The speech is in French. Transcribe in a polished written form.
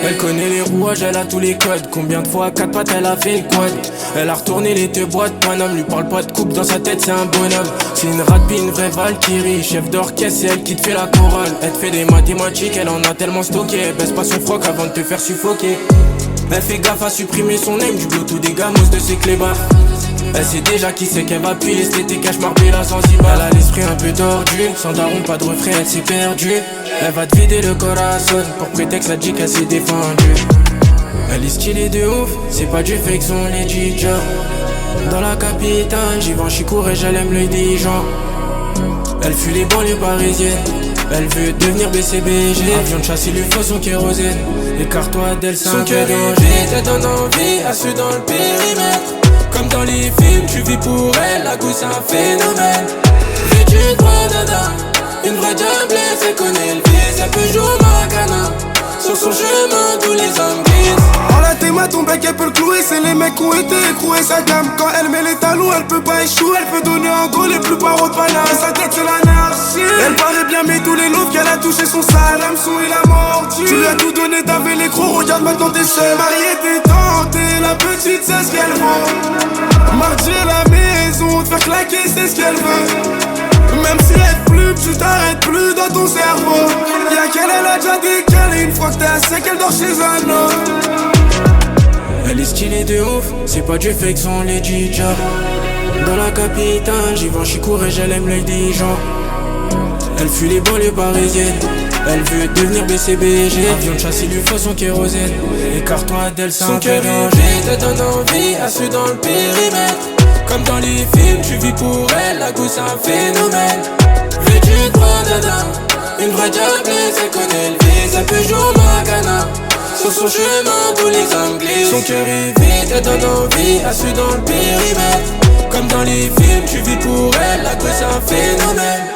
Elle connaît les rouages, elle a tous les codes. Combien de fois à 4 pattes elle a fait le quad. Elle a retourné les deux boîtes, Paname. Lui parle pas de coupe, dans sa tête c'est un bonhomme. C'est une rapine, une vraie Valkyrie. Chef d'orchestre, c'est elle qui te fait la chorale. Elle te fait des mathématiques, elle en a tellement stocké. Elle baisse pas son froc avant de te faire suffoquer. Elle fait gaffe à supprimer son name du Bluetooth des gamos de ses clébards. Elle sait déjà qui c'est qu'elle va piler, c'était cache marqué la Zanzibar. Elle a l'esprit un peu tordu, sans daron pas de refrain, elle s'est perdue. Elle va te vider le corazon, pour prétexte elle dit qu'elle s'est défendue. Elle est stylée de ouf, c'est pas du fake, son legit genre. Dans la capitale, j'y vais, j'y cours et j'aime l'œil des gens. Elle fuit les banlieues parisiennes, elle veut devenir BCBG. Avion de chasse, il lui faut son kérosène. Écarte-toi d'elle, c'est un peu danger. Te donne envie, à ceux dans le périmètre. Comme dans les films, tu vis pour elle, la gousse c'est un phénomène. Vêtue de dada, une vraie diablesse, elle connaît le vice. Elle peut jouer Macana, sur son chemin tous les hommes glissent. En la théma, ton bec elle peut le clouer. C'est les mecs qui ont été écroués sa gamme. Quand elle met les talons, elle peut pas échouer. Elle peut donner un go, les plus barreaux de Paname. Sa tête c'est l'anarchie. Elle paraît bien mais tous les loups qu'elle a touché son sale hameçon il a mordu. Tu lui as tout donné, t'avais les crocs, regarde maintenant t'es seul. Mariée t'es tentée, la petite c'est ce qu'elle veut. Mardi à la maison, te faire claquer c'est ce qu'elle veut. Même si elle plume, tu t'arrêtes plus dans ton cerveau. Y'a qu'elle, elle a déjà décalé. Une fois que t'es assez, qu'elle dort chez un homme. Elle est stylée de ouf, c'est pas du fake, son legit genre. Dans la capitale, j'y vais, j'y cours et j'aime l'œil des gens. Elle fuit les banlieues parisiennes, elle veut devenir BCBG. Avion de chasse, il lui faut son kérosène. Écarte-toi d'elle, c'est un peu danger. Te donne envie, à ceux dans le périmètre. Comme dans les films, tu vis pour elle, la gousse c'est un phénomène. Vêtue de dada, une vraie diablesse, elle connaît le vice. Elle peut jouer Macana, sur son chemin tous les hommes glissent. Son cœur est vide, elle donne envie, à ceux dans le périmètre. Comme dans les films, tu vis pour elle, la gousse c'est un phénomène.